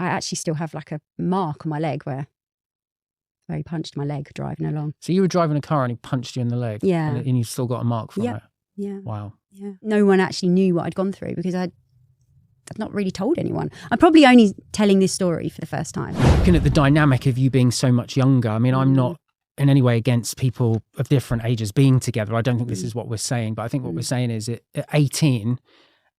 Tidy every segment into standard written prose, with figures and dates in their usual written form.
I actually still have like a mark on my leg where he punched my leg driving along. So you were driving a car and he punched you in the leg? Yeah. And you've still got a mark from it? Yeah. Wow. Yeah. No one actually knew what I'd gone through because I'd not really told anyone. I'm probably only telling this story for the first time. Looking at the dynamic of you being so much younger, I mean, I'm not in any way against people of different ages being together. I don't think this is what we're saying, but I think what we're saying is at 18,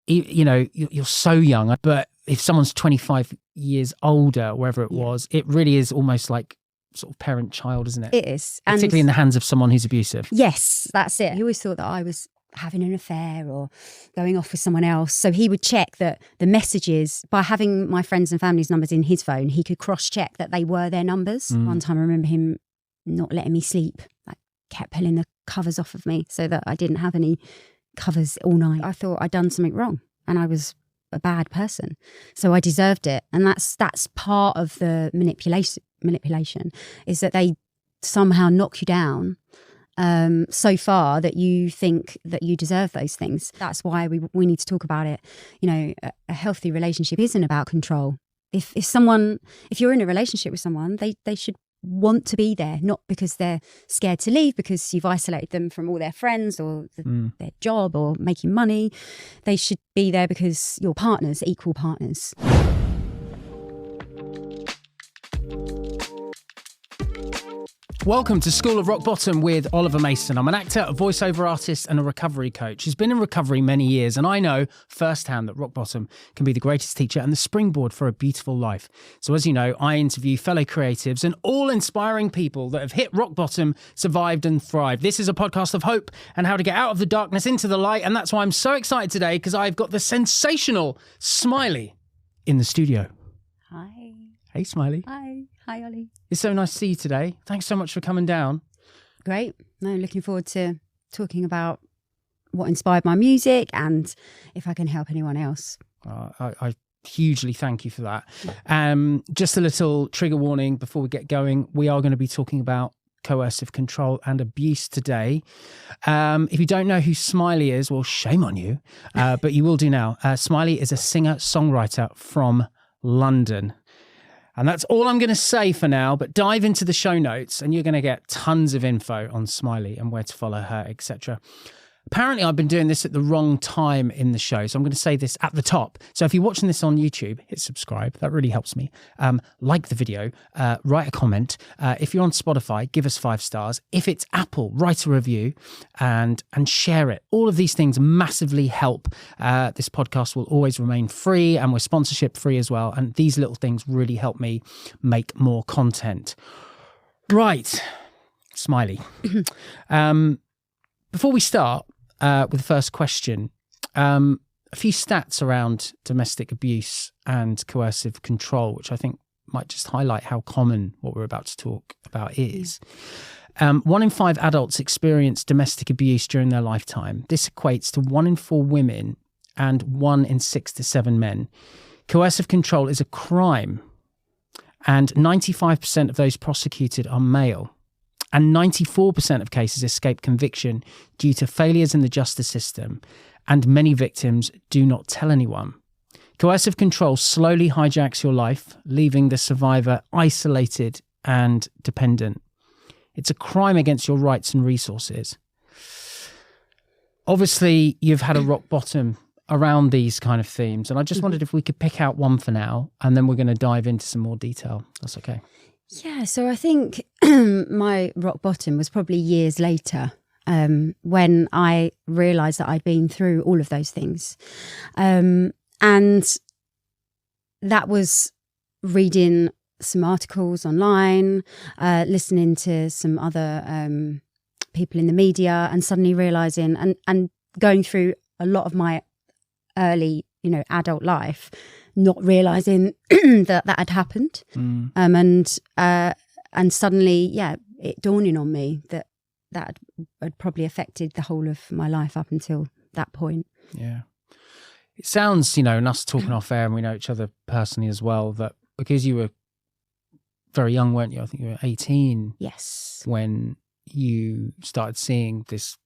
you know, you're so young, but if someone's 25 years older, wherever it was, it really is almost like sort of parent-child, isn't it? It is. Particularly in the hands of someone who's abusive. Yes, that's it. He always thought that I was having an affair or going off with someone else. So he would check that the messages, by having my friends and family's numbers in his phone, he could cross-check that they were their numbers. One time I remember him not letting me sleep, like kept pulling the covers off of me so that I didn't have any covers all night. I thought I'd done something wrong and I was a bad person. So I deserved it. And that's part of the manipulation is that they somehow knock you down so far that you think that you deserve those things. That's why we need to talk about it. You know, a healthy relationship isn't about control. If you're in a relationship with someone, they should want to be there, not because they're scared to leave because you've isolated them from all their friends or their job or making money. They should be there because you're partners, equal partners. Welcome to School of Rock Bottom with Oliver Mason. I'm an actor, a voiceover artist and a recovery coach who's been in recovery many years, and I know firsthand that rock bottom can be the greatest teacher and the springboard for a beautiful life. So as you know, I interview fellow creatives and all inspiring people that have hit rock bottom, survived and thrived. This is a podcast of hope and how to get out of the darkness into the light, and that's why I'm so excited today because I've got the sensational Smilee in the studio. Hi. Hey, Smilee. Hi, Ollie. It's so nice to see you today. Thanks so much for coming down. Great. No, looking forward to talking about what inspired my music and if I can help anyone else. I hugely thank you for that. Just a little trigger warning before we get going. We are going to be talking about coercive control and abuse today. If you don't know who Smilee is, well, shame on you, but you will do now. Smilee is a singer-songwriter from London. And that's all I'm going to say for now, but dive into the show notes and you're going to get tons of info on Smilee and where to follow her, etc. Apparently, I've been doing this at the wrong time in the show, so I'm going to say this at the top. So if you're watching this on YouTube, hit subscribe. That really helps me. Like the video, write a comment. If you're on Spotify, give us 5 stars. If it's Apple, write a review and share it. All of these things massively help. This podcast will always remain free and we're sponsorship free as well. And these little things really help me make more content. Right, Smilee. Before we start with the first question, a few stats around domestic abuse and coercive control, which I think might just highlight how common what we're about to talk about is. 1 in 5 adults experience domestic abuse during their lifetime. This equates to 1 in 4 women and 1 in 6 to 7 men. Coercive control is a crime, and 95% of those prosecuted are male. And 94% of cases escape conviction due to failures in the justice system, and many victims do not tell anyone. Coercive control slowly hijacks your life, leaving the survivor isolated and dependent. It's a crime against your rights and resources. Obviously, you've had a rock bottom around these kind of themes, and I just wondered if we could pick out one for now, and then we're going to dive into some more detail. That's okay. Yeah, so I think my rock bottom was probably years later when I realised that I'd been through all of those things. And that was reading some articles online, listening to some other people in the media, and suddenly realising and going through a lot of my early, adult life, not realising that had happened. And suddenly, it dawning on me that had probably affected the whole of my life up until that point. Yeah. It sounds, and us talking off air, and we know each other personally as well, that because you were very young, weren't you? I think you were 18. Yes. When you started seeing this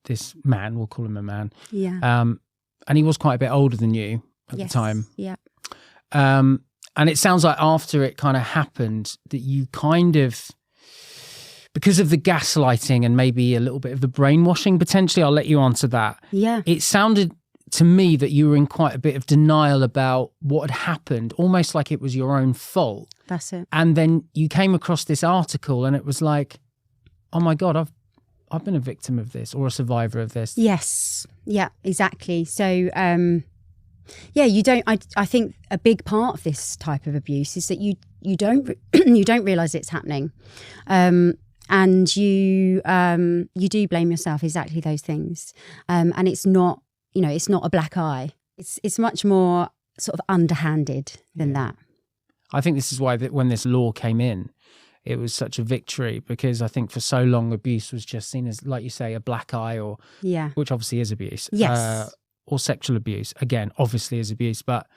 man, we'll call him a man. Yeah. And he was quite a bit older than you at the time. Yeah. And it sounds like after it kind of happened that you kind of, because of the gaslighting and maybe a little bit of the brainwashing potentially, I'll let you answer that. Yeah. It sounded to me that you were in quite a bit of denial about what had happened, almost like it was your own fault. That's it. And then you came across this article and it was like, oh my God, I've been a victim of this or a survivor of this. Yes. Yeah, exactly. So, yeah, you don't. I think a big part of this type of abuse is that you don't you don't realise it's happening, and you do blame yourself. Exactly those things, and it's not it's not a black eye. It's much more sort of underhanded than that. I think this is why when this law came in, it was such a victory, because I think for so long abuse was just seen as, like you say, a black eye, or which obviously is abuse. Yes. Or sexual abuse, again, obviously is abuse, but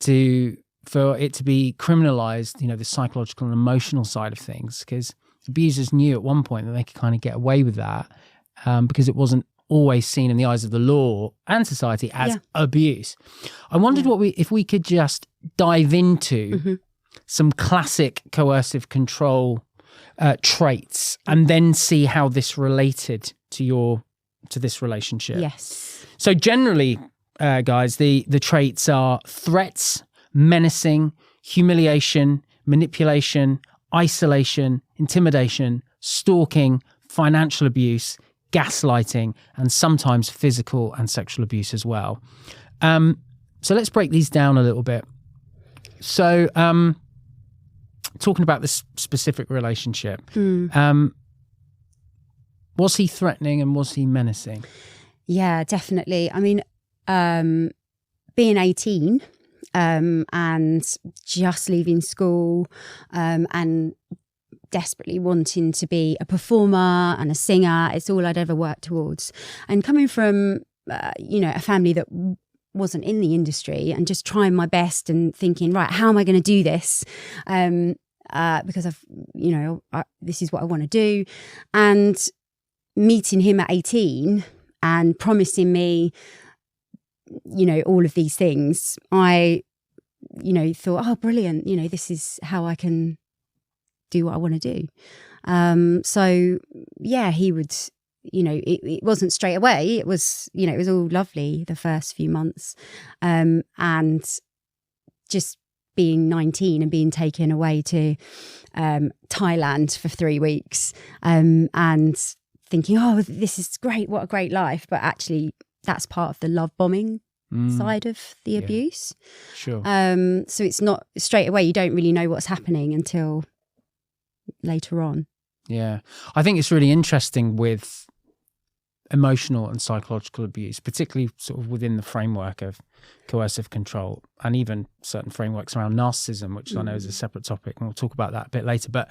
for it to be criminalized, the psychological and emotional side of things, because abusers knew at one point that they could kind of get away with that, because it wasn't always seen in the eyes of the law and society as abuse. I wondered if we could just dive into some classic coercive control traits, and then see how this related to this relationship. Yes. So generally, guys, the traits are threats, menacing, humiliation, manipulation, isolation, intimidation, stalking, financial abuse, gaslighting, and sometimes physical and sexual abuse as well. So let's break these down a little bit. So talking about this specific relationship, was he threatening and was he menacing? Yeah, definitely. I mean, being 18 and just leaving school and desperately wanting to be a performer and a singer, it's all I'd ever worked towards. And coming from, a family that wasn't in the industry, and just trying my best and thinking, right, how am I going to do this? Because this is what I want to do. And meeting him at 18 and promising me, all of these things, I, thought, oh, brilliant. This is how I can do what I want to do. So yeah, he would, it wasn't straight away. It was, it was all lovely the first few months. And just being 19 and being taken away to Thailand for 3 weeks, and thinking, oh, this is great, what a great life. But actually, that's part of the love bombing side of the abuse. Sure. So it's not straight away. You don't really know what's happening until later on. Yeah. I think it's really interesting with emotional and psychological abuse, particularly sort of within the framework of coercive control, and even certain frameworks around narcissism, which I know is a separate topic, and we'll talk about that a bit later. But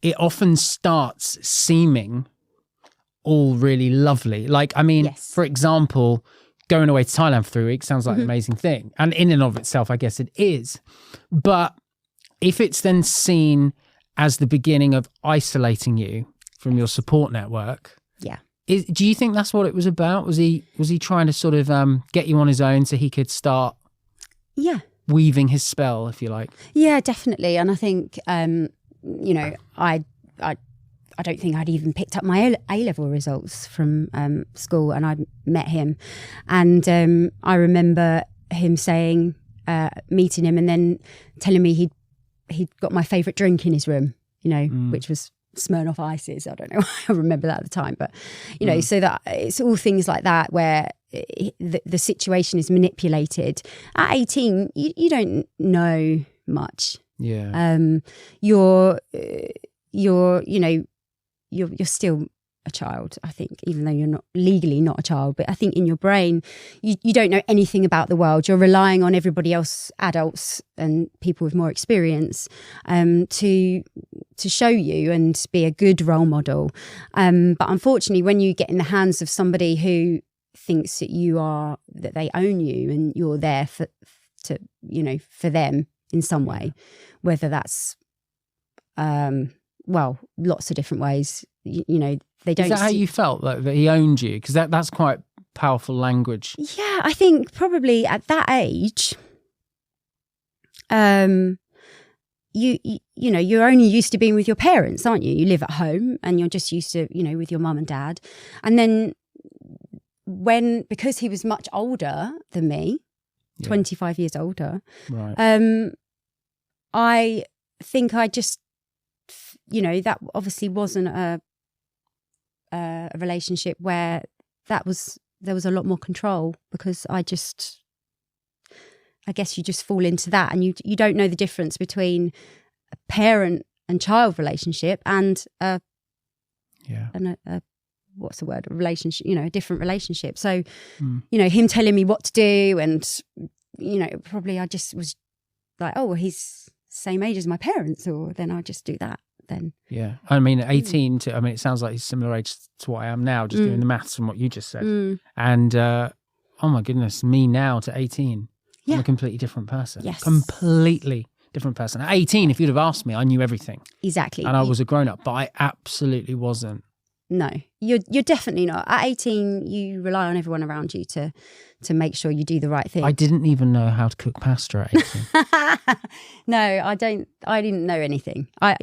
it often starts seeming all really lovely. Like, I mean, for example, going away to Thailand for 3 weeks sounds like an amazing thing. And in and of itself, I guess it is. But if it's then seen as the beginning of isolating you from your support network, do you think that's what it was about? Was he trying to sort of get you on his own so he could start weaving his spell, if you like? Yeah, definitely. And I think, I don't think I'd even picked up my A-level results from school, and I met him. And I remember him saying, meeting him and then telling me he'd got my favourite drink in his room, which was Smirnoff Ices. I don't know. I remember that at the time. But, so that it's all things like that where the situation is manipulated. At 18, you don't know much. Yeah. You're still a child, I think, even though you're not legally not a child. But I think in your brain, you don't know anything about the world. You're relying on everybody else, adults and people with more experience, to show you and be a good role model. But unfortunately, when you get in the hands of somebody who thinks that they own you and you're there for them in some way, whether that's lots of different ways. They don't. Is that how you felt, like, that he owned you? Because that's quite powerful language. Yeah, I think probably at that age, I you know, you're only used to being with your parents, aren't you? You live at home and you're just used to, you know, with your mum and dad. And then because he was much older than me, 25 years older, right. I think I just, you know, that obviously wasn't a relationship where there was a lot more control, because I guess you just fall into that, and you don't know the difference between a parent and child relationship and a what's the word? A relationship, you know, a different relationship. So, you know, him telling me what to do, and, you know, probably I just was like, oh, well, he's same age as my parents, or then I'll just do that then. Yeah. I mean, 18 to, I mean, it sounds like he's similar age to what I am now, just doing the maths from what you just said. And, oh my goodness, me now to 18, I'm a completely different person. Yes. Completely different person. At 18, if you'd have asked me, I knew everything. Exactly. And I was a grown up, but I absolutely wasn't. No, you're definitely not. At 18, you rely on everyone around you to make sure you do the right thing. I didn't even know how to cook pasta at 18. No, I didn't know anything. I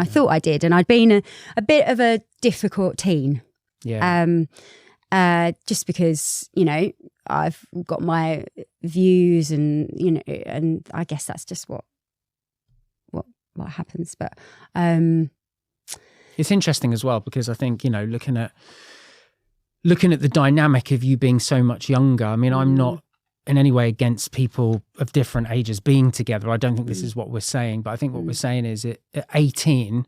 thought I did, and I'd been a bit of a difficult teen. Yeah. Just because, you know, I've got my views, and, you know, and I guess that's just what happens. But it's interesting as well, because I think, you know, looking at the dynamic of you being so much younger, I mean, I'm not in any way against people of different ages being together. I don't think this is what we're saying, but I think what we're saying is at 18,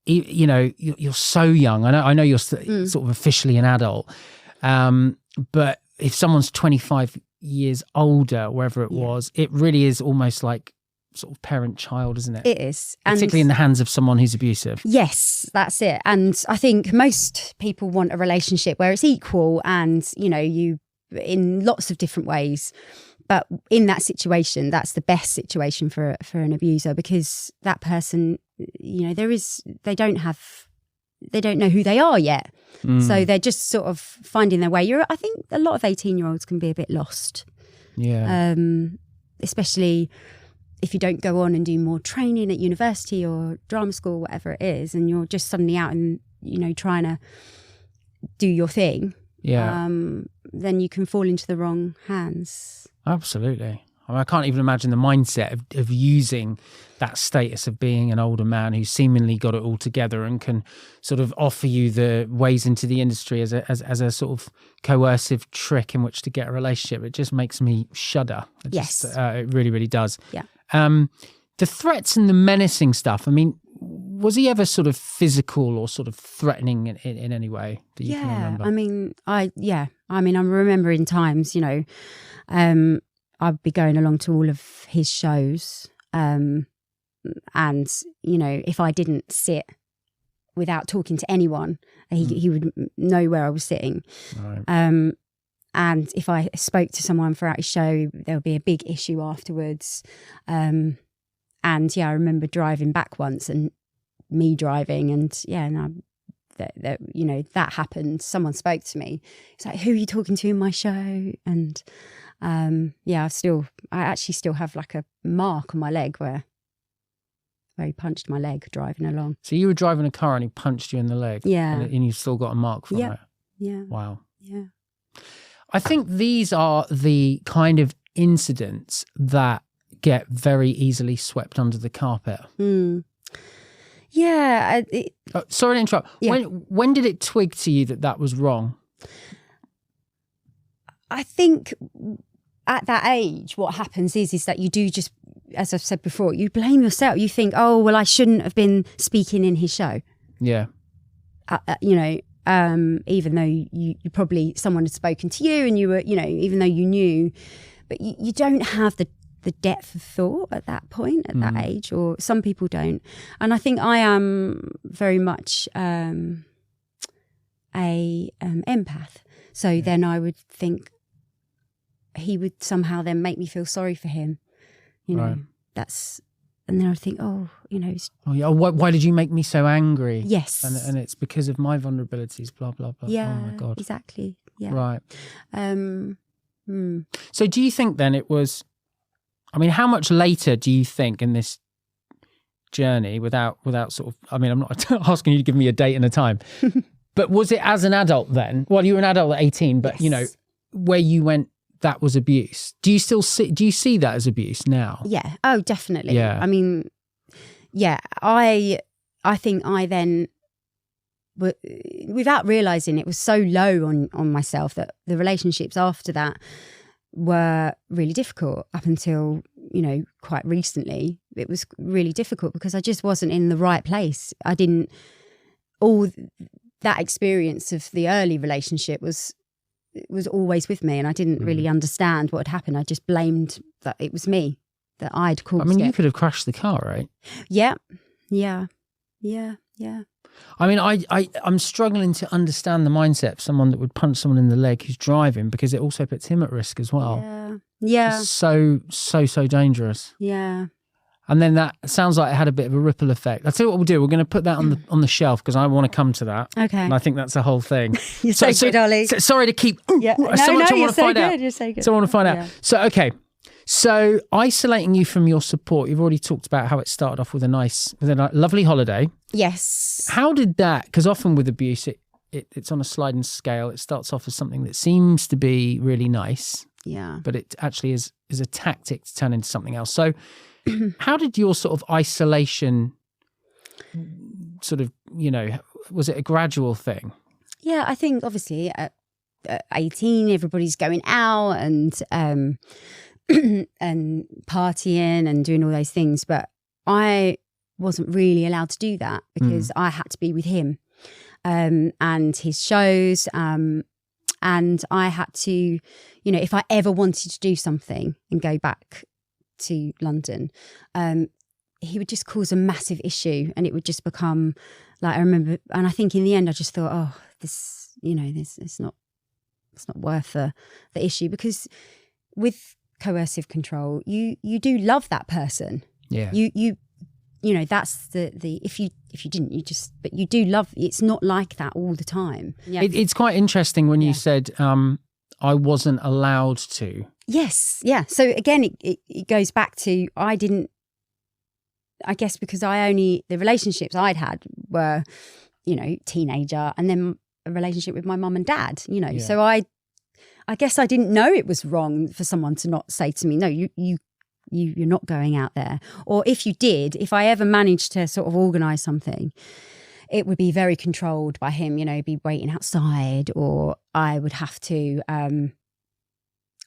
you know, you're so young. I know you're sort of officially an adult, but if someone's 25 years older, wherever it was, it really is almost like sort of parent-child, isn't it? It is. Particularly in the hands of someone who's abusive. Yes, that's it. And I think most people want a relationship where it's equal, and, you know, you in lots of different ways. But in that situation, that's the best situation for an abuser, because that person, you know, they don't know who they are yet. So they're just sort of finding their way. I think a lot of 18-year-olds can be a bit lost. Yeah. Especially if you don't go on and do more training at university or drama school, whatever it is, and you're just suddenly out and, you know, trying to do your thing. Yeah. Then you can fall into the wrong hands. Absolutely. I mean, I can't even imagine the mindset of using that status of being an older man who's seemingly got it all together and can sort of offer you the ways into the industry as a sort of coercive trick in which to get a relationship. It just makes me shudder. It really, really does. Yeah. The threats and the menacing stuff, I mean, was he ever sort of physical or sort of threatening in any way that you can remember? I mean, I'm remembering times, you know, I'd be going along to all of his shows, and, you know, if I didn't sit without talking to anyone, he would know where I was sitting. Right. And if I spoke to someone throughout his show, there would be a big issue afterwards. And I remember driving back once, and me driving, and you know, that happened. Someone spoke to me. It's like, who are you talking to in my show? And I actually still have like a mark on my leg where he punched my leg driving along. So you were driving a car and he punched you in the leg? Yeah. And you've still got a mark from it? Yeah. Wow. Yeah. I think these are the kind of incidents that get very easily swept under the carpet. Yeah. Sorry to interrupt. Yeah. When did it twig to you that was wrong? I think at that age, what happens is that you do just, as I've said before, you blame yourself. You think, oh, well, I shouldn't have been speaking in his show. Yeah. You know, even though you probably, someone had spoken to you and you were, you know, even though you knew, but you don't have the depth of thought at that point, at that age, or some people don't. And I think I am very much a empath. So then I would think he would somehow then make me feel sorry for him. You know, and then I would think, oh, you know. Why did you make me so angry? Yes. And it's because of my vulnerabilities, blah, blah, blah. Yeah, oh my God. Exactly. Yeah. Right. So do you think then it was, I mean, how much later do you think in this journey without sort of, I mean, I'm not asking you to give me a date and a time, but was it as an adult then? Well, you were an adult at 18, but Yes. where you went, that was abuse. Do you see that as abuse now? Yeah. Oh, definitely. Yeah. I mean, yeah, I think I then, without realising it, was so low on myself that the relationships after that were really difficult up until, quite recently. It was really difficult because I just wasn't in the right place. All that experience of the early relationship was always with me, and I didn't really understand what had happened. I just blamed that it was me, that I'd caused it. I mean, you could have crashed the car, right? Yeah. I mean, I'm struggling to understand the mindset of someone that would punch someone in the leg who's driving, because it also puts him at risk as well. Yeah. It's so dangerous. Yeah. And then that sounds like it had a bit of a ripple effect. I'll tell you what we'll do. We're going to put that on the shelf because I want to come to that. Okay. And I think that's the whole thing. You're so good, Ollie. Sorry to keep... Yeah. So much I want to find out. You're so good. So I want to find out. Yeah. So, okay. So isolating you from your support, you've already talked about how it started off with a lovely holiday. Yes. How did that, because often with abuse, it's on a sliding scale. It starts off as something that seems to be really nice. Yeah. But it actually is a tactic to turn into something else. So how did your sort of isolation sort of, was it a gradual thing? Yeah, I think obviously at 18, everybody's going out and and partying and doing all those things. But I wasn't really allowed to do that because I had to be with him and his shows. And I had to, if I ever wanted to do something and go back to London, he would just cause a massive issue, and it would just become like, I remember, and I think in the end I just thought, oh, this it's not worth the issue, because with coercive control, you do love that person. Yeah. That's the if you didn't, but you do love. It's not like that all the time. Yeah. It's quite interesting when you said I wasn't allowed to. Yes, yeah. So again, it goes back to I guess because the relationships I'd had were, teenager, and then a relationship with my mum and dad, Yeah. So I guess I didn't know it was wrong for someone to not say to me, no, you're not going out there. Or if you did, if I ever managed to sort of organise something, it would be very controlled by him, be waiting outside, or I would have to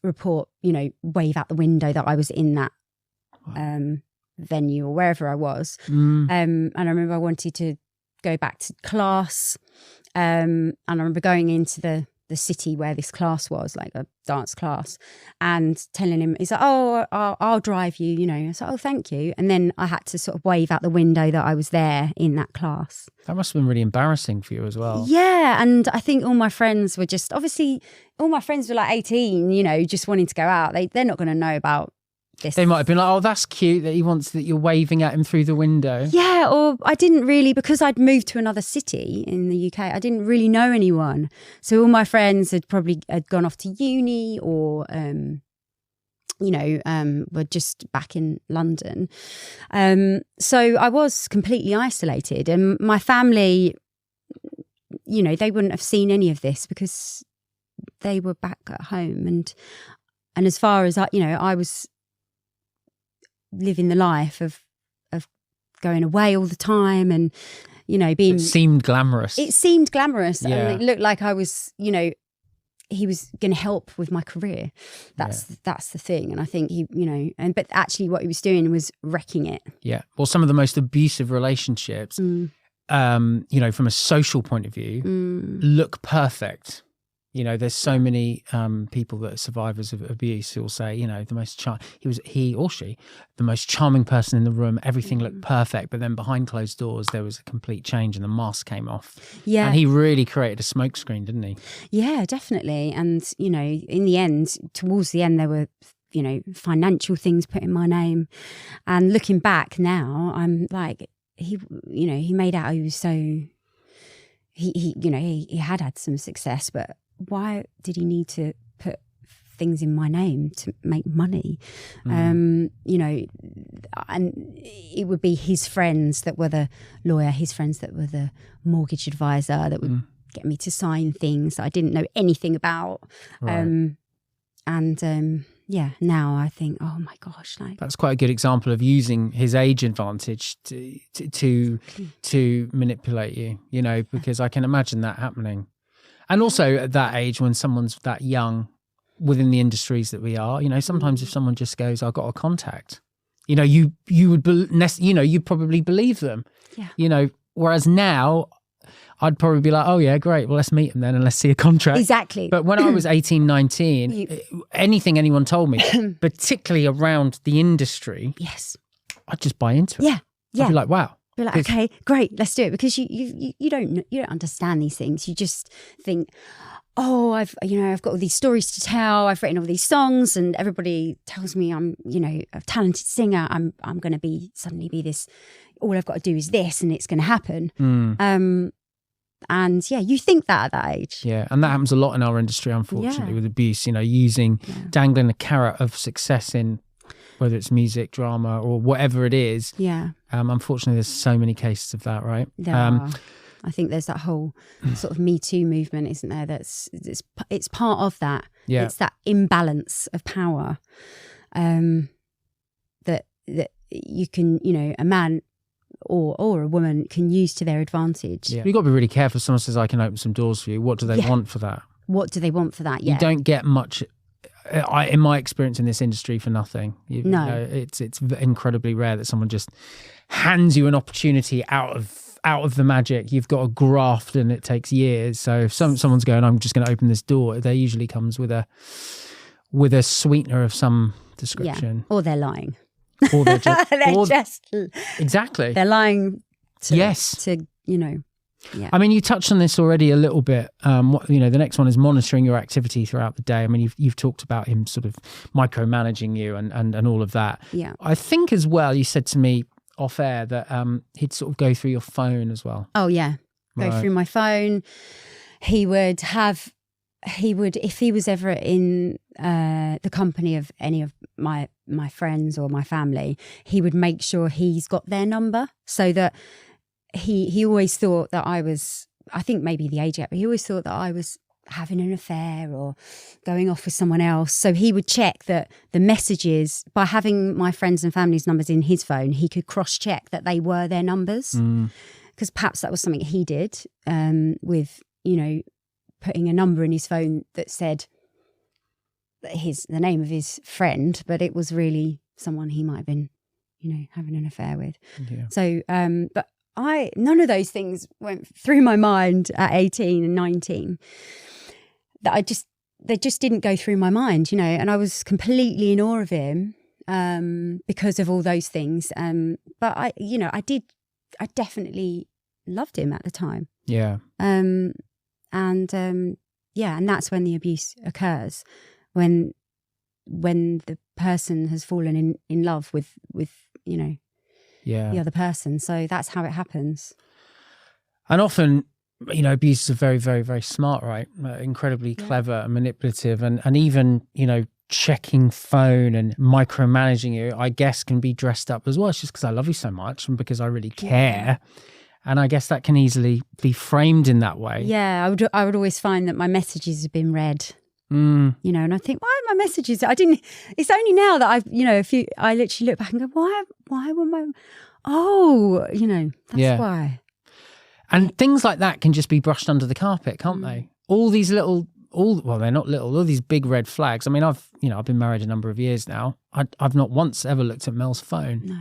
report, wave out the window that I was in that venue or wherever I was. And I remember I wanted to go back to class, and I remember going into the city where this class was, like a dance class, and telling him, he's like, oh, I'll drive you, I said, oh, thank you. And then I had to sort of wave out the window that I was there in that class. That must have been really embarrassing for you as well. Yeah. And I think all my friends were all my friends were like 18, just wanting to go out. They're not going to know about this. They might have been like, oh, that's cute that he wants that you're waving at him through the window. Yeah, or I didn't really, because I'd moved to another city in the UK, I didn't really know anyone. So all my friends had gone off to uni, or were just back in London. So I was completely isolated, and my family, they wouldn't have seen any of this because they were back at home. And as far as I was living the life of going away all the time, and being, it seemed glamorous. Yeah. And it looked like I was, he was going to help with my career. That's the thing. And I think he, but actually what he was doing was wrecking it. Yeah. Well, some of the most abusive relationships, from a social point of view, look perfect. There's so many people that are survivors of abuse who will say, the most he or she, the most charming person in the room. Everything looked perfect, but then behind closed doors there was a complete change, and the mask came off. Yeah, and he really created a smokescreen, didn't he? Yeah, definitely. And in the end, towards the end, there were financial things put in my name, and looking back now, I'm like, he made out he was so he had some success, but why did he need to put things in my name to make money. You know, and it would be his friends that were the lawyer, his friends that were the mortgage advisor that would get me to sign things that I didn't know anything about. Right. Yeah, now I think, oh my gosh, like That's quite a good example of using his age advantage to manipulate you, you know, because I can imagine that happening. And also at that age, when someone's that young within the industries that we are, you know, sometimes if someone just goes, I've got a contact, you know, you would, you know, you'd probably believe them, you know, whereas now I'd probably be like, oh yeah, great. Well, let's meet him then and let's see a contract. Exactly. But when I was 18, 19, anything anyone told me, particularly around the industry, I'd just buy into it. I'd be like, wow. Be like, okay, great, let's do it. Because you don't understand these things. You just think, oh, I've got all these stories to tell. I've written all these songs, and everybody tells me I'm, you know, a talented singer. I'm going to suddenly be this. All I've got to do is this, and it's going to happen. And yeah, you think that at that age. Yeah, and that happens a lot in our industry, unfortunately, with abuse, you know, dangling a carrot of success in, whether it's music, drama, or whatever it is. Yeah. Unfortunately, there's so many cases of that, right? There are. I think there's that whole sort of Me Too movement, isn't there? It's part of that. Yeah. It's that imbalance of power that you can, you know, a man or a woman can use to their advantage. Yeah. You've got to be really careful. If someone says, I can open some doors for you, what do they want for that? What do they want for that? Yeah. You don't get much, in my experience in this industry, for nothing. You know, it's incredibly rare that someone just hands you an opportunity out of the magic. You've got to graft, and it takes years. So if someone's going, I'm just going to open this door, they usually comes with a sweetener of some description. Yeah. Or they're lying. Or they're just exactly. They're lying to you know. Yeah. I mean, you touched on this already a little bit. You know, the next one is monitoring your activity throughout the day. I mean, you've talked about him sort of micromanaging you and all of that. Yeah. I think as well, you said to me off air that he'd sort of go through your phone as well. Oh yeah, go through my phone. He would, if he was ever in the company of any of my friends or my family, he would make sure he's got their number, so that he always thought that I was, I think maybe the age gap, but he always thought that I was having an affair or going off with someone else. So he would check that the messages, by having my friends and family's numbers in his phone, he could cross-check that they were their numbers. Because perhaps that was something he did with, you know, putting a number in his phone that said the name of his friend, but it was really someone he might have been, you know, having an affair with. Yeah. So, but none of those things went through my mind at 18 and 19. They just didn't go through my mind, you know, and I was completely in awe of him because of all those things. But I definitely loved him at the time. Yeah. And that's when the abuse occurs, when the person has fallen in love with you know, the other person. So that's how it happens. And often, you know, abusers are very, very, very smart, right? Incredibly clever and manipulative, and even, you know, checking phone and micromanaging you, I guess, can be dressed up as well. It's just because I love you so much and because I really care. And I guess that can easily be framed in that way. Yeah, I would always find that my messages have been read. You know, and I think, why are my messages? It's only now that I literally look back and go, why were my, you know, that's why. And things like that can just be brushed under the carpet, can't they? All these well, they're not little, all these big red flags. I mean, I've been married a number of years now. I've not once ever looked at Mel's phone. No.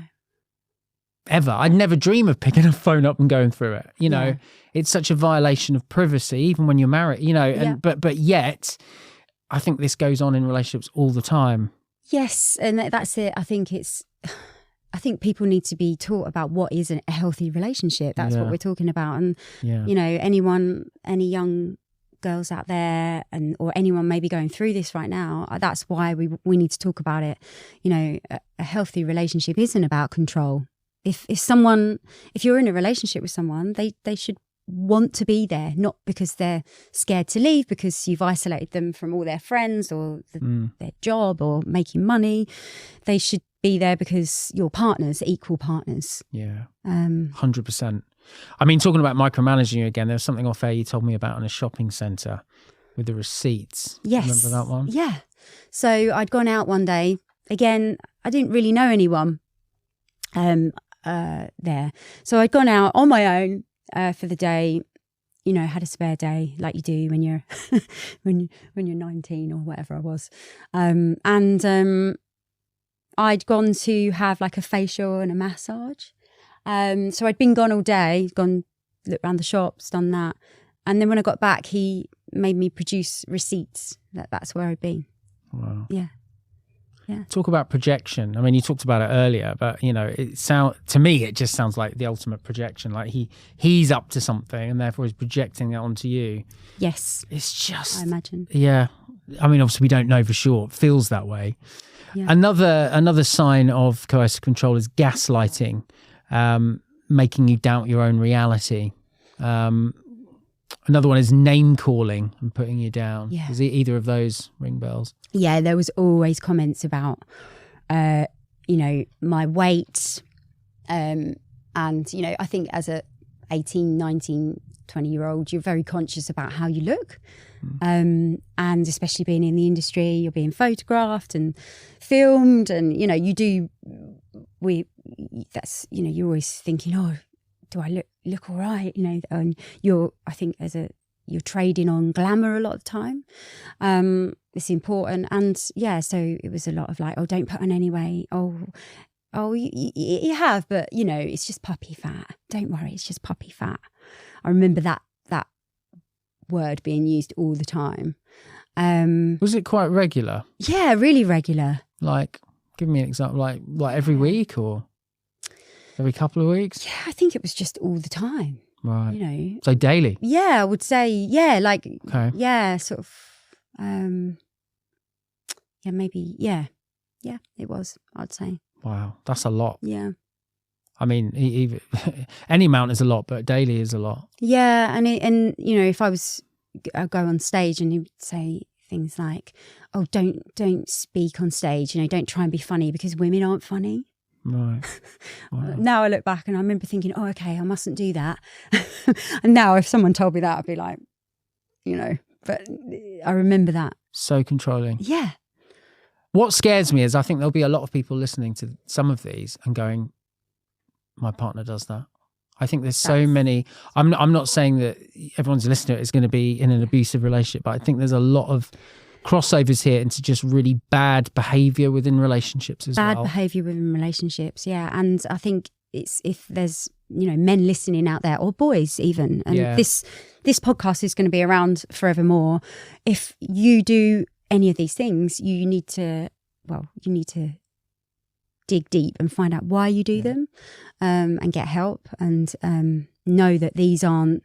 Ever. I'd never dream of picking a phone up and going through it. You know, it's such a violation of privacy, even when you're married, you know, but yet I think this goes on in relationships all the time. Yes. And that's it. I think people need to be taught about what is a healthy relationship. That's what we're talking about. And, you know, any young girls out there or anyone maybe going through this right now, that's why we need to talk about it. You know, a healthy relationship isn't about control. If you're in a relationship with someone, they should want to be there, not because they're scared to leave because you've isolated them from all their friends or their job or making money. They should be there because you're partners, equal partners. Yeah, 100%. I mean, talking about micromanaging you again, there was something off air you told me about in a shopping centre with the receipts. Yes. Remember that one? Yeah. So I'd gone out one day. Again, I didn't really know anyone there. So I'd gone out on my own for the day, you know, had a spare day like you do when you're when you're 19 or whatever I was. I'd gone to have like a facial and a massage. So I'd been gone all day, looked around the shops, done that. And then when I got back, he made me produce receipts that's where I'd been. Wow. Yeah. Talk about projection. I mean, you talked about it earlier, but you know, to me, it just sounds like the ultimate projection. Like he's up to something, and therefore he's projecting that onto you. Yes. It's just, I imagine. Yeah. I mean, obviously, we don't know for sure. It feels that way. Yeah. Another sign of coercive control is gaslighting, making you doubt your own reality. Another one is name calling and putting you down. Yeah. Does either of those ring bells? Yeah, there was always comments about, you know, my weight. And, you know, I think as a 18, 19, 20-year-old, you're very conscious about how you look. And especially being in the industry, you're being photographed and filmed. And, you know, you're always thinking, oh, do I look all right? You know, and I think you're trading on glamour a lot of the time. It's important. And yeah, so it was a lot of like, oh, don't put on any weight. Oh, you have, but you know, it's just puppy fat. Don't worry, it's just puppy fat. I remember that word being used all the time. Was it quite regular? Yeah, really regular. Like, give me an example, like every week or every couple of weeks? Yeah, I think it was just all the time. Right. You know. So daily? Yeah, I would say, yeah, like, okay. Yeah, sort of, yeah, maybe, yeah, it was, I'd say. Wow, that's a lot. Yeah. I mean, even, any amount is a lot, but daily is a lot. Yeah, and you know, if I'd go on stage and he'd say things like, "Oh, don't speak on stage. You know, don't try and be funny because women aren't funny." Right. Wow. Now I look back and I remember thinking, "Oh, okay, I mustn't do that." And now, if someone told me that, I'd be like, you know. But I remember that. So controlling. Yeah. What scares me is I think there'll be a lot of people listening to some of these and going, my partner does that. I think there's so many. I'm not saying that everyone's listening to it is going to be in an abusive relationship, but I think there's a lot of crossovers here into just really bad behavior within relationships as well. Bad behavior within relationships, yeah. And I think it's, if there's, you know, men listening out there or boys even, and this podcast is going to be around forevermore. If you do any of these things, you need to dig deep and find out why you do them, and get help, and know that these aren't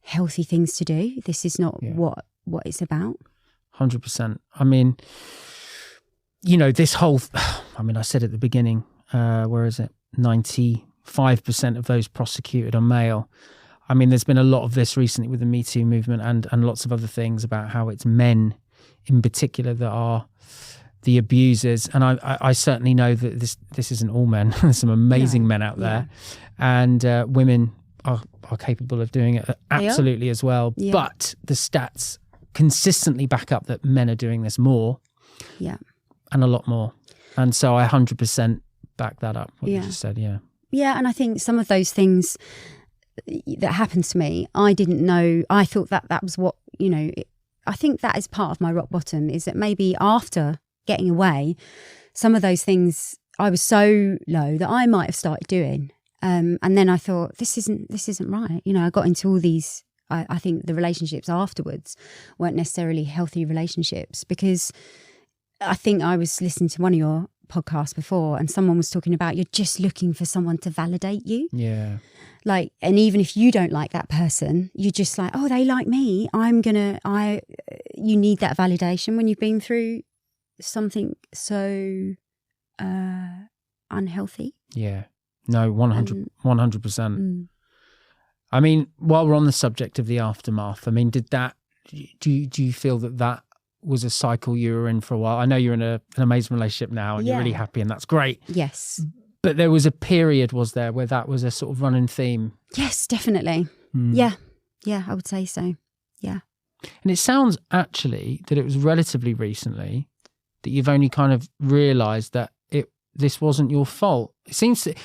healthy things to do. This is not what it's about. 100%. I mean, you know, this whole, I mean, I said at the beginning, where is it? 95% of those prosecuted are male. I mean, there's been a lot of this recently with the Me Too movement and lots of other things about how it's men in particular that are the abusers. And I certainly know that this isn't all men. There's some amazing men out there, and women are capable of doing it absolutely as well. Yeah. But the stats consistently back up that men are doing this more, and a lot more. And so I 100% back that up. What you just said, yeah. And I think some of those things that happened to me, I didn't know. I thought that was what, you know. I think that is part of my rock bottom, is that maybe after getting away, some of those things I was so low that I might have started doing, and then I thought this isn't right. You know, I got into all these. I think the relationships afterwards weren't necessarily healthy relationships, because I think I was listening to one of your podcasts before, and someone was talking about you're just looking for someone to validate you. Yeah. Like, and even if you don't like that person, you're just like, oh, they like me. You need that validation when you've been through something so unhealthy. Yeah. No, 100%. I mean, while we're on the subject of the aftermath, I mean, do you feel that was a cycle you were in for a while? I know you're in an amazing relationship now and you're really happy, and that's great. Yes. But there was a period, was there, where that was a sort of running theme? Yes, definitely. Yeah, I would say so. Yeah. And it sounds actually that it was relatively recently that you've only kind of realised that this wasn't your fault. It seems to,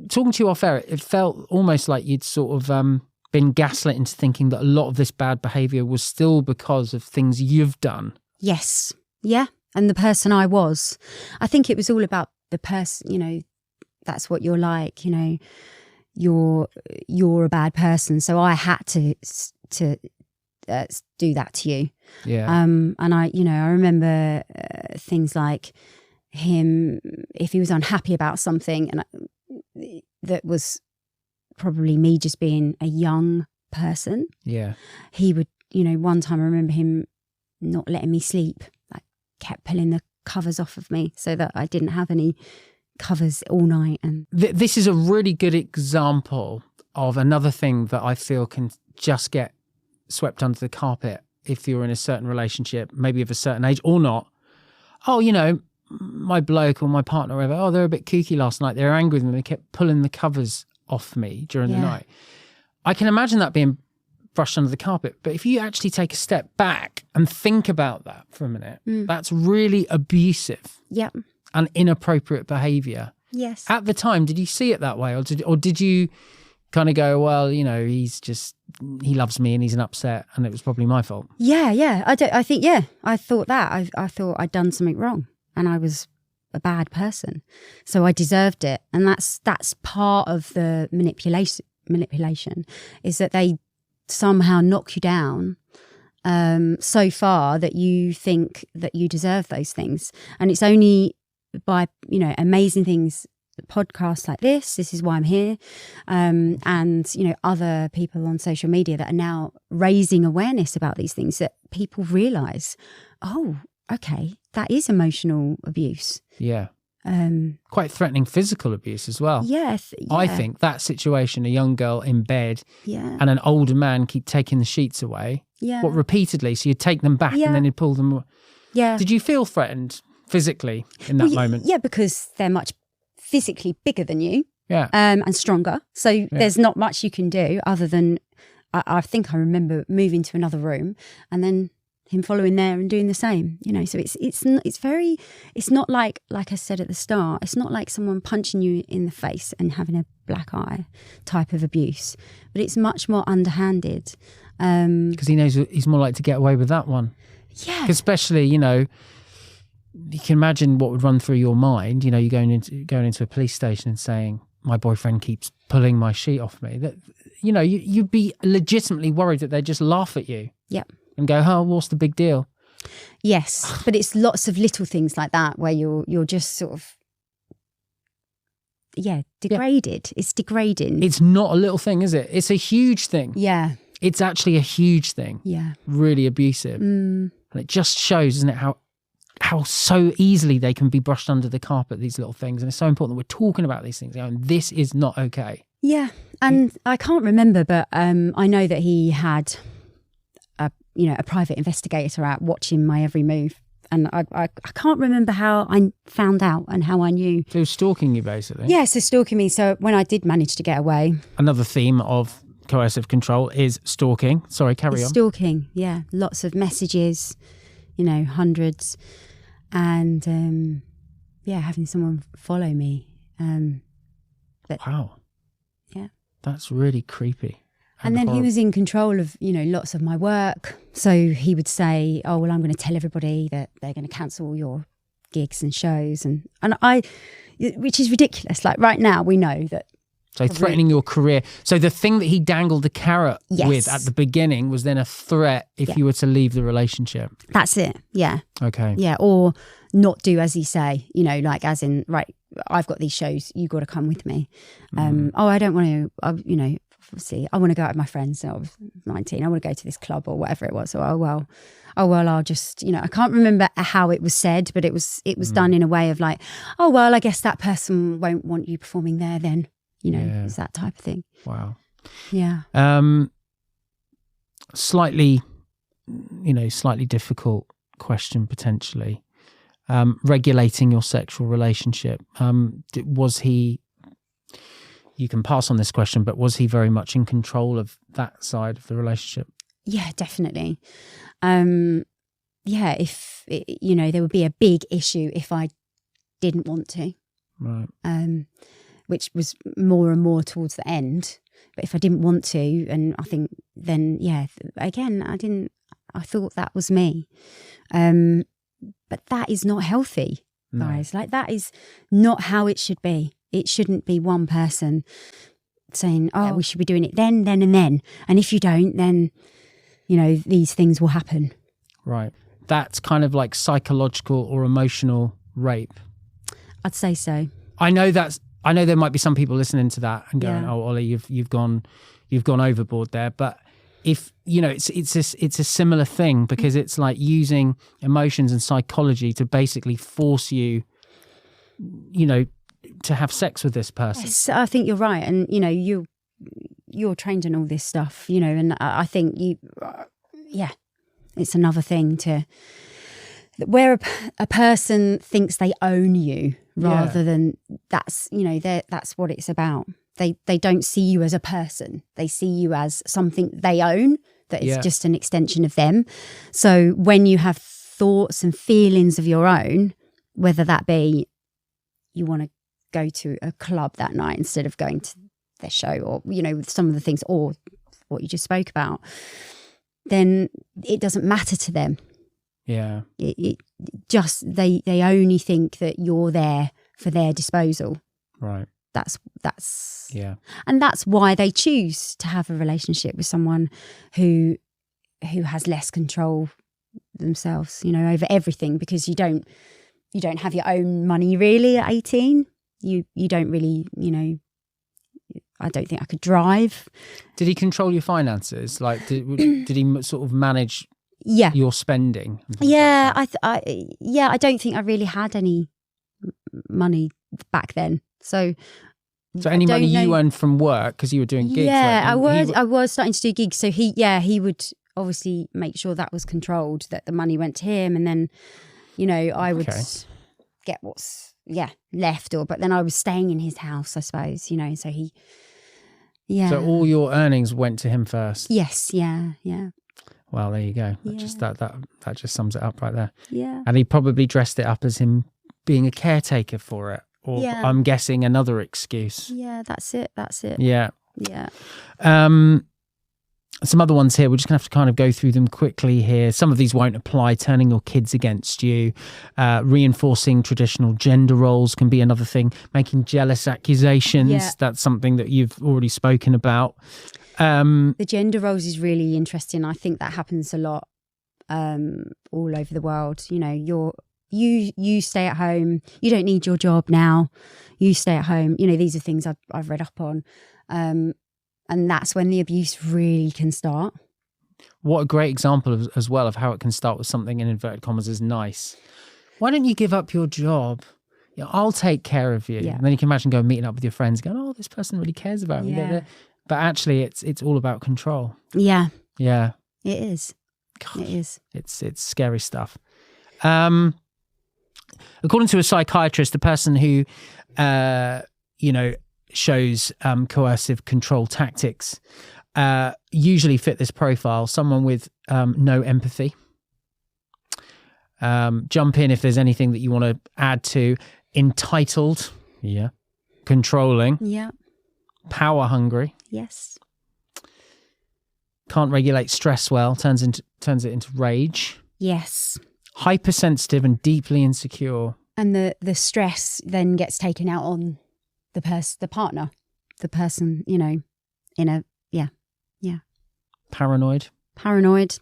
talking to you off air, it felt almost like you'd sort of been gaslit into thinking that a lot of this bad behaviour was still because of things you've done. Yes. Yeah. And the person I was. I think it was all about the person, you know, that's what you're like, you know, you're a bad person. So I had to do that to you. Yeah. And I remember things like him, if he was unhappy about something, and that was probably me just being a young person. Yeah. He would, you know, one time I remember him not letting me sleep, like kept pulling the covers off of me so that I didn't have any covers all night. And this is a really good example of another thing that I feel can just get swept under the carpet if you're in a certain relationship, maybe of a certain age or not. Oh, you know, my bloke or my partner or whatever, oh, they're a bit kooky last night. They were angry with me. They kept pulling the covers off me during the night. I can imagine that being brushed under the carpet. But if you actually take a step back and think about that for a minute, that's really abusive. Yep. And inappropriate behaviour. Yes. At the time, did you see it that way, or did you kind of go, well, you know, he loves me and he's an upset, and it was probably my fault? Yeah. I thought that. I thought I'd done something wrong, and I was a bad person, so I deserved it. And that's part of the manipulation is that they somehow knock you down so far that you think that you deserve those things, and it's only by, you know, amazing things, podcasts like this is why I'm here, and, you know, other people on social media that are now raising awareness about these things, that people realise, oh, okay, that is emotional abuse. Yeah. Quite threatening physical abuse as well. Yeah. I think that situation, a young girl in bed and an older man keep taking the sheets away, repeatedly, so you'd take them back and then you'd pull them away. Yeah. Did you feel threatened physically in that moment? Yeah, because they're much physically bigger than you, and stronger. So there's not much you can do other than, I think I remember moving to another room and then him following there and doing the same. You know, so it's not like I said at the start, it's not like someone punching you in the face and having a black eye type of abuse, but it's much more underhanded. Because he knows he's more likely to get away with that one. Yeah. Especially, you know, you can imagine what would run through your mind. You know, you're going into a police station and saying, my boyfriend keeps pulling my sheet off me. That, you know, you'd be legitimately worried that they'd just laugh at you. Yep. And go, oh, what's the big deal? Yes, but it's lots of little things like that where you're just sort of, degraded. It's degrading. It's not a little thing, is it? It's a huge thing. Yeah. It's actually a huge thing. Yeah. Really abusive. And it just shows, isn't it, how so easily they can be brushed under the carpet, these little things. And it's so important that we're talking about these things. And this is not okay. Yeah. And I can't remember, but I know that he had a private investigator out watching my every move. And I can't remember how I found out and how I knew. So he was stalking you, basically? Yeah, so stalking me. So when I did manage to get away. Another theme of coercive control is stalking. Sorry, carry on. Stalking, yeah. Lots of messages, you know, hundreds. And, having someone follow me. Wow. Yeah. That's really creepy. And then he was in control of, you know, lots of my work. So he would say, oh, well, I'm going to tell everybody that they're going to cancel all your gigs and shows. And which is ridiculous. Like right now, we know that. So threatening your career. So the thing that he dangled the carrot with at the beginning was then a threat if you were to leave the relationship. That's it. Yeah. Okay. Yeah. Or not do as he say, you know, like as in, right, I've got these shows, you got to come with me. I don't want to, obviously, I want to go out with my friends. So I was 19. I want to go to this club or whatever it was. So, I'll just, you know, I can't remember how it was said, but it was done in a way of like, I guess that person won't want you performing there then. You know, it's that type of thing. Wow. Yeah. Slightly difficult question potentially. Regulating your sexual relationship. Was he, you can pass on this question, but was he very much in control of that side of the relationship? Yeah, definitely. Yeah, if, there would be a big issue if I didn't want to. Right. Which was more and more towards the end. But if I didn't want to, and I think then, again, I thought that was me. But that is not healthy, guys. Like, that is not how it should be. It shouldn't be one person saying, oh, we should be doing it then, and then. And if you don't, then, these things will happen. Right. That's kind of like psychological or emotional rape. I'd say so. I know there might be some people listening to that and going, "Oh, Ollie, you've gone overboard there." But if it's a similar thing, because it's like using emotions and psychology to basically force you, to have sex with this person. Yes, I think you're right, and you're trained in all this stuff, and I think it's another thing to where a person thinks they own you rather than that's what it's about. They don't see you as a person. They see you as something they own that is just an extension of them. So when you have thoughts and feelings of your own, whether that be you want to go to a club that night instead of going to their show, or with some of the things, or what you just spoke about, then it doesn't matter to them. Yeah. It just they only think that you're there for their disposal. Right. That's and that's why they choose to have a relationship with someone who has less control themselves, over everything, because you don't have your own money really at 18. You don't really, I don't think I could drive. Did he control your finances? Like, did he sort of manage your spending? Yeah, I don't think I really had any money back then. So any money you earned from work, because you were doing gigs? Yeah, I was starting to do gigs. So he would obviously make sure that was controlled, that the money went to him, and then I would get what's left, but then I was staying in his house, I suppose. So he. Yeah. So all your earnings went to him first? Yes, yeah. Well, there you go. That just sums it up right there. Yeah. And he probably dressed it up as him being a caretaker for it, or I'm guessing another excuse. Yeah, that's it. Yeah. Yeah. Some other ones here, we're just going to have to kind of go through them quickly here. Some of these won't apply. Turning your kids against you, reinforcing traditional gender roles can be another thing. Making jealous accusations, that's something that you've already spoken about. The gender roles is really interesting. I think that happens a lot all over the world. You stay at home. You don't need your job now. You stay at home. These are things I've read up on. And that's when the abuse really can start. What a great example as well of how it can start with something in inverted commas as nice. Why don't you give up your job? I'll take care of you. Yeah. And then you can imagine going meeting up with your friends going, oh, this person really cares about me. Yeah. But actually it's all about control. Yeah. Yeah. It is. Gosh, it is. It's scary stuff. According to a psychiatrist, the person who, shows coercive control tactics usually fit this profile. Someone with no empathy. Jump in if there's anything that you want to add to. Entitled. Yeah. Controlling. Yeah. Power hungry. Yes. Can't regulate stress well. Turns it into rage. Yes. Hypersensitive and deeply insecure. And the stress then gets taken out on the partner, the person, in a, yeah. Paranoid. 100%.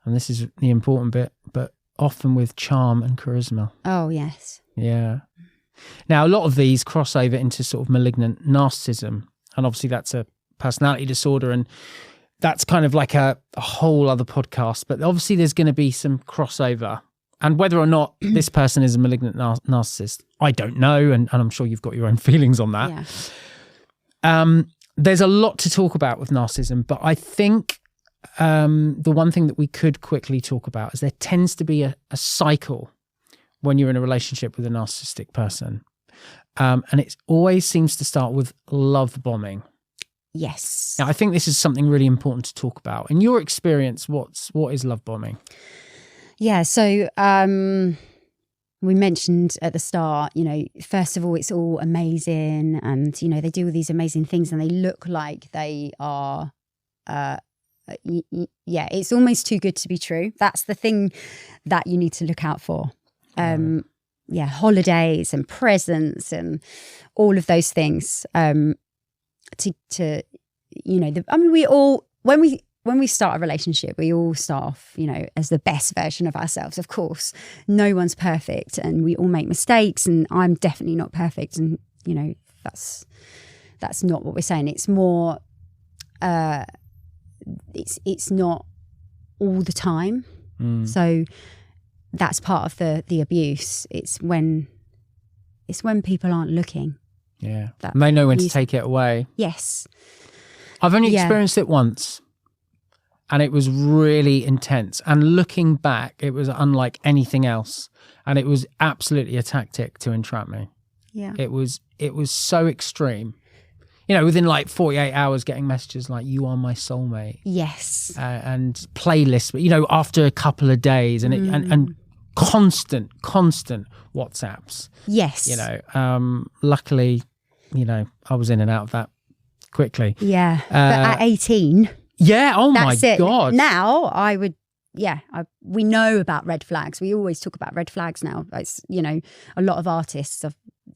And this is the important bit, but often with charm and charisma. Oh, yes. Yeah. Now, a lot of these cross over into sort of malignant narcissism. And obviously that's a personality disorder, and that's kind of like a whole other podcast. But obviously there's going to be some crossover. And whether or not this person is a malignant narcissist, I don't know. And I'm sure you've got your own feelings on that. Yeah. there's a lot to talk about with narcissism, but I think the one thing that we could quickly talk about is there tends to be a cycle when you're in a relationship with a narcissistic person. And it always seems to start with love bombing. Yes. Now, I think this is something really important to talk about. In your experience, what is love bombing? Yeah, so we mentioned at the start, first of all, it's all amazing and, they do all these amazing things and they look like they are, it's almost too good to be true. That's the thing that you need to look out for. Holidays and presents and all of those things. We all, when we start a relationship, we all start off, as the best version of ourselves. Of course, no one's perfect and we all make mistakes and I'm definitely not perfect. And, that's not what we're saying. It's more, it's not all the time. So that's part of the abuse. It's when people aren't looking. Yeah. And they know when to take it away. Yes. I've only experienced it once. And it was really intense. And looking back, it was unlike anything else. And it was absolutely a tactic to entrap me. Yeah. It was so extreme. Within like 48 hours getting messages like, you are my soulmate. Yes. And playlists, after a couple of days and and constant WhatsApps. Yes. Luckily, I was in and out of that quickly. Yeah. But at 18... Yeah. Oh my That's it. God. Now I would, we know about red flags. We always talk about red flags now. It's, a lot of artists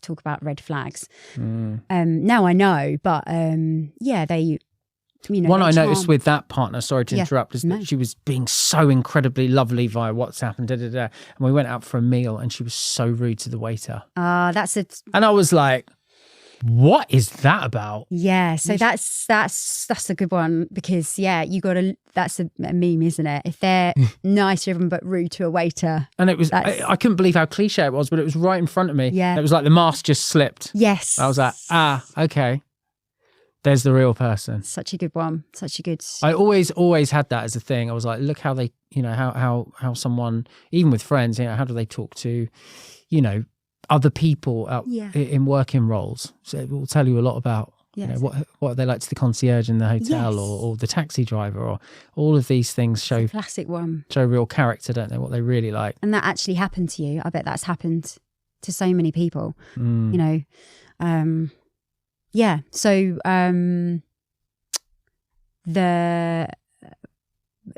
talk about red flags. Now I know, but they, One I noticed with that partner, sorry to interrupt, is that she was being so incredibly lovely via WhatsApp and And we went out for a meal and she was so rude to the waiter. That's it. And I was like, what is that about? Yeah, so that's a good one because you got to. That's a meme, isn't it? If they're nice to everyone but rude to a waiter, and it was I couldn't believe how cliche it was, but it was right in front of me. Yeah, it was like the mask just slipped. Yes, I was like, okay, there's the real person. Such a good one. Such a good. I always had that as a thing. I was like, look how they, how someone, even with friends, how do they talk to, other people in working roles. So it will tell you a lot about what they like to the concierge in the hotel or the taxi driver, or all of these things show classic one. Show real character, don't they? What they really like. And that actually happened to you. I bet that's happened to so many people. So the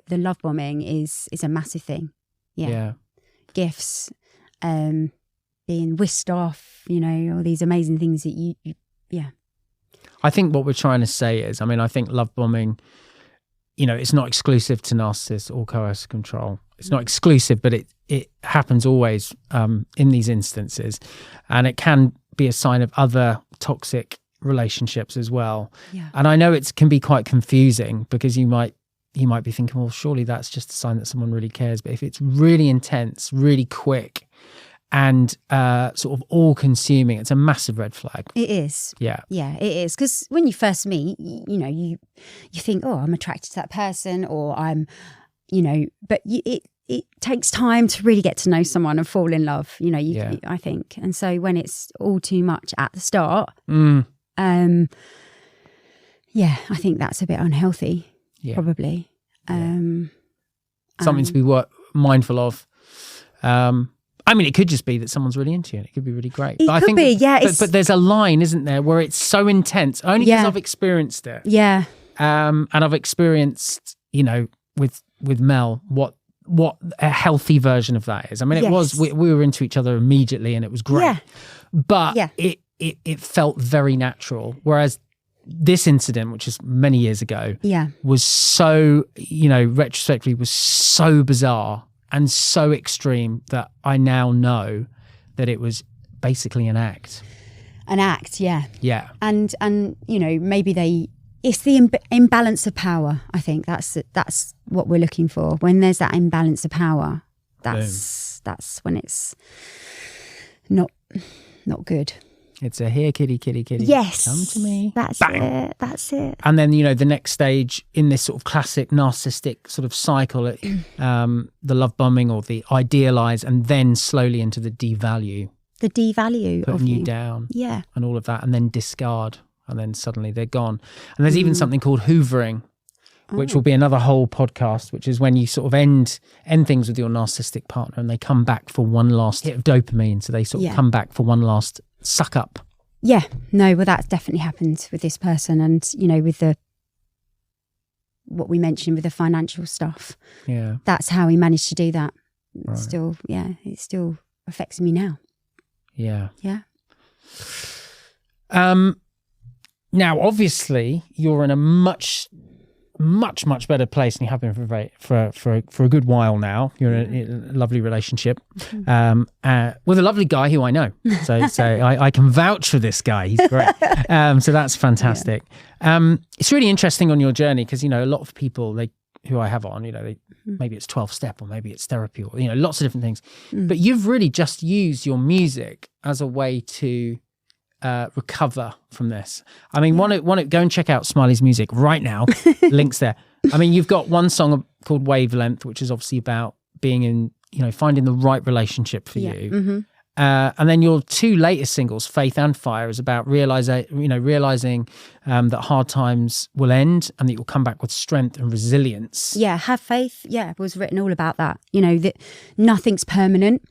love bombing is a massive thing. Yeah. Gifts, being whisked off, all these amazing things that you. I think what we're trying to say is, I think love bombing, it's not exclusive to narcissists or coercive control. It's not exclusive, but it happens always in these instances. And it can be a sign of other toxic relationships as well. Yeah. And I know it can be quite confusing because you might be thinking, well, surely that's just a sign that someone really cares. But if it's really intense, really quick, and sort of all-consuming, it's a massive red flag. It is. Yeah. Yeah, it is. Because when you first meet, you think, oh, I'm attracted to that person, or I'm, but it takes time to really get to know someone and fall in love, I think. And so when it's all too much at the start, I think that's a bit unhealthy, probably. Something to be mindful of. It could just be that someone's really into you. It could be really great. But I think but there's a line, isn't there, where it's so intense, only because I've experienced it. Yeah. And I've experienced, with Mel, what a healthy version of that is. It was, we were into each other immediately and it was great. Yeah. But it felt very natural. Whereas this incident, which is many years ago, was so, retrospectively was so bizarre and so extreme that I now know that it was basically an act. An act, yeah. Yeah. And maybe it's the imbalance of power. I think that's what we're looking for. When there's that imbalance of power, that's when it's not good. It's a here, kitty, kitty, kitty. Yes. Come to me. That's Bang. it. That's it. And then, the next stage in this sort of classic narcissistic sort of cycle, the love bombing or the idealize, and then slowly into the devalue. The devalue putting of you down. Yeah. And all of that, and then discard, and then suddenly they're gone. And there's even something called hoovering, which will be another whole podcast, which is when you sort of end things with your narcissistic partner and they come back for one last hit of dopamine. So they sort of come back for one last suck up. Yeah. No, well, that's definitely happened with this person. And, with what we mentioned with the financial stuff. Yeah. That's how he managed to do that. Right. It still affects me now. Yeah. Yeah. Now, obviously, you're in a much better place, and you have been for a good while now. You're in a lovely relationship with a lovely guy who I know. So I can vouch for this guy. He's great. So that's fantastic. It's really interesting on your journey because a lot of people who I have on, maybe it's 12-step or maybe it's therapy or lots of different things. But you've really just used your music as a way to recover from this. I mean, want to go and check out Smilee's music right now. Links there. I mean, you've got one song called Wavelength, which is obviously about being in, finding the right relationship for you. Mm-hmm. And then your two latest singles, Faith and Fire, is about realizing that hard times will end and that you'll come back with strength and resilience. Yeah, have faith. Yeah, was written all about that. That nothing's permanent.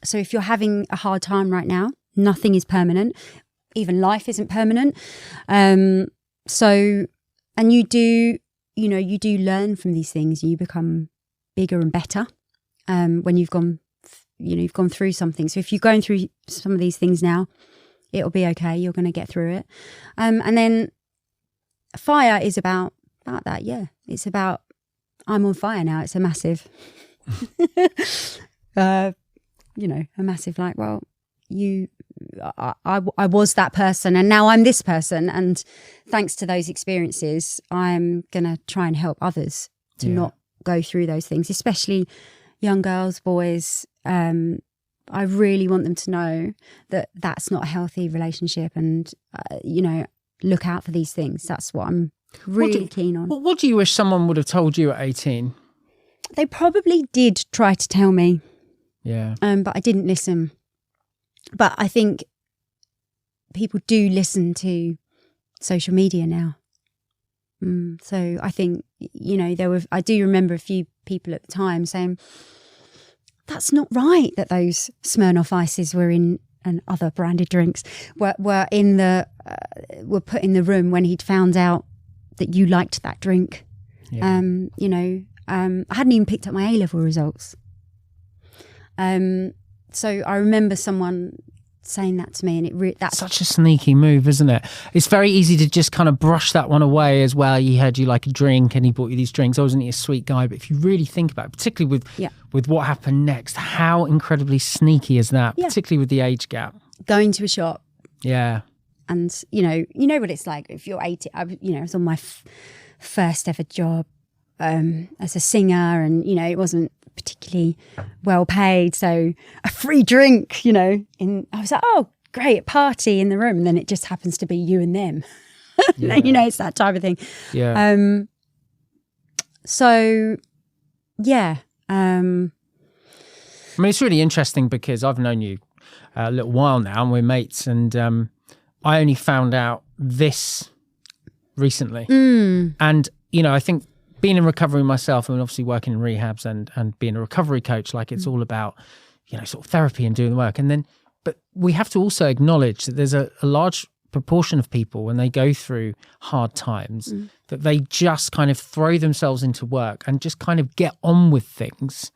So if you're having a hard time right now, nothing is permanent. Even life isn't permanent. So, and you do learn from these things. You become bigger and better when you've gone through something. So if you're going through some of these things now, it'll be okay. You're going to get through it. And then Fire is about that. Yeah, it's about I'm on fire now. It's a massive, a massive I was that person and now I'm this person, and thanks to those experiences I'm gonna try and help others to not go through those things, especially young girls, boys. I really want them to know that that's not a healthy relationship, and look out for these things. That's what I'm really keen on. What do you wish someone would have told you at 18? They probably did try to tell me, but I didn't listen. But I think people do listen to social media now. So I think, I do remember a few people at the time saying, that's not right that those Smirnoff Ices were in, and other branded drinks were put in the room when he'd found out that you liked that drink. Yeah. I hadn't even picked up my A-level results. So I remember someone saying that to me, and that's such a sneaky move, isn't it? It's very easy to just kind of brush that one away as well. He heard you like a drink and he bought you these drinks. I wasn't he a sweet guy? But if you really think about it, particularly with what happened next, how incredibly sneaky is that? Yeah. Particularly with the age gap. Going to a shop. Yeah. And you know what it's like if you're 18. I was on my first ever job as a singer, and it wasn't particularly well paid, so a free drink, I was like, oh great, a party in the room, and then it just happens to be you and them. It's that type of thing. So yeah, I mean, it's really interesting because I've known you a little while now and we're mates, and I only found out this recently. And I think being in recovery myself, and obviously working in rehabs and being a recovery coach, it's all about, sort of therapy and doing the work. And then, but we have to also acknowledge that there's a large proportion of people when they go through hard times that they just kind of throw themselves into work and just kind of get on with things.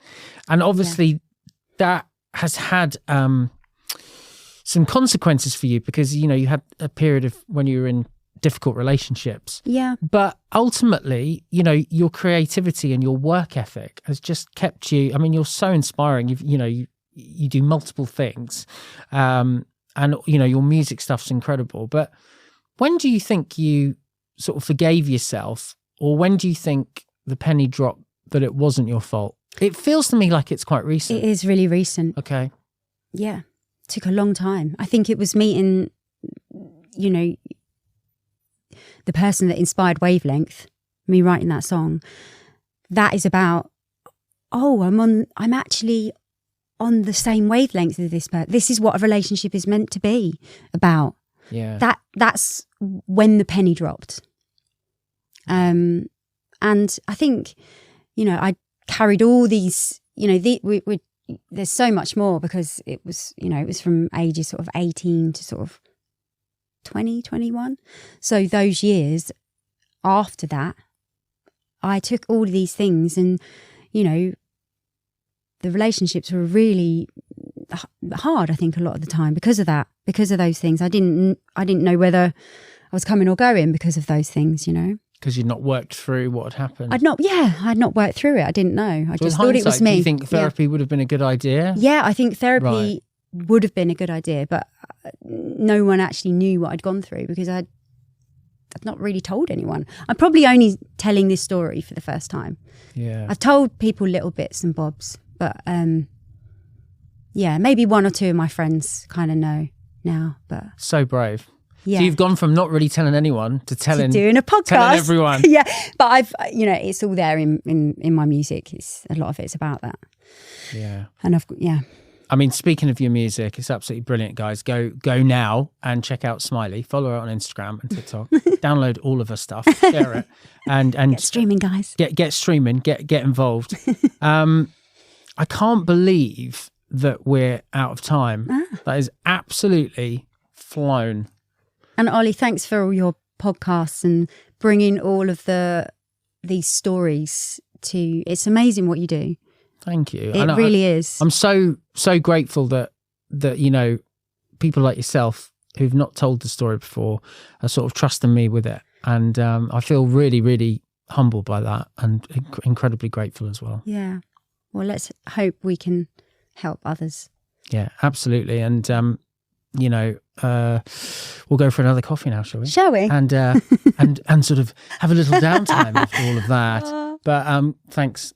And obviously that has had some consequences for you because, you had a period of when you were in difficult relationships. Yeah. But ultimately, your creativity and your work ethic has just kept you, I mean, you're so inspiring. You do multiple things. And, your music stuff's incredible. But when do you think you sort of forgave yourself, or when do you think the penny dropped that it wasn't your fault? It feels to me like it's quite recent. It is really recent. Okay. Yeah. took a long time. I think it was meeting, you know, the person that inspired Wavelength, me writing that song. That is about, I'm actually on the same wavelength as this person. This is what a relationship is meant to be about. Yeah. That's when the penny dropped. And I think, you know, I carried all these, you know, there's so much more because it was, you know, it was from ages sort of 18 to sort of 20, 21. So those years after that, I took all of these things and, you know, the relationships were really hard, I think, a lot of the time because of that, because of those things. I didn't know whether I was coming or going because of those things, you know. Because you'd not worked through what had happened. I'd not worked through it. I didn't know. I just thought it was me. Do you think therapy would have been a good idea? Yeah, I think therapy would have been a good idea, but no one actually knew what I'd gone through because I'd not really told anyone. I'm probably only telling this story for the first time. Yeah. I've told people little bits and bobs, but yeah, maybe one or two of my friends kind of know now. But so brave. Yeah. So you've gone from not really telling anyone to doing a podcast, telling everyone. Yeah, but I've, you know, it's all there in my music. It's a lot of it's about that. Yeah, and I mean, speaking of your music, it's absolutely brilliant, guys. Go now and check out Smilee. Follow her on Instagram and TikTok. Download all of her stuff, share it, and get streaming, guys. Get streaming. Get involved. I can't believe that we're out of time. That is absolutely flown. And Ollie, thanks for all your podcasts and bringing all of these stories to. It's amazing what you do. Thank you. It really is. I'm so grateful that you know, people like yourself who've not told the story before are sort of trusting me with it, and I feel really, really humbled by that and incredibly grateful as well. Yeah. Well, let's hope we can help others. Yeah, absolutely. And you know, we'll go for another coffee now, shall we? Shall we? And and sort of have a little downtime after all of that. But thanks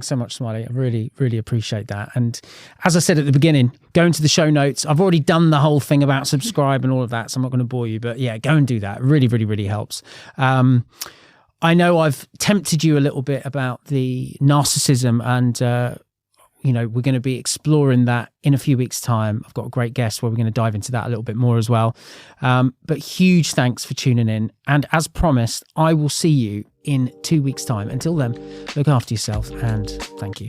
so much, Smilee. I really, really appreciate that. And as I said at the beginning, go into the show notes. I've already done the whole thing about subscribe and all of that, so I'm not going to bore you. But yeah, go and do that. It really, really, really helps. I know I've tempted you a little bit about the narcissism and you know, we're going to be exploring that in a few weeks' time. I've got a great guest where we're going to dive into that a little bit more as well. But huge thanks for tuning in. And as promised, I will see you in 2 weeks' time. Until then, look after yourself and thank you.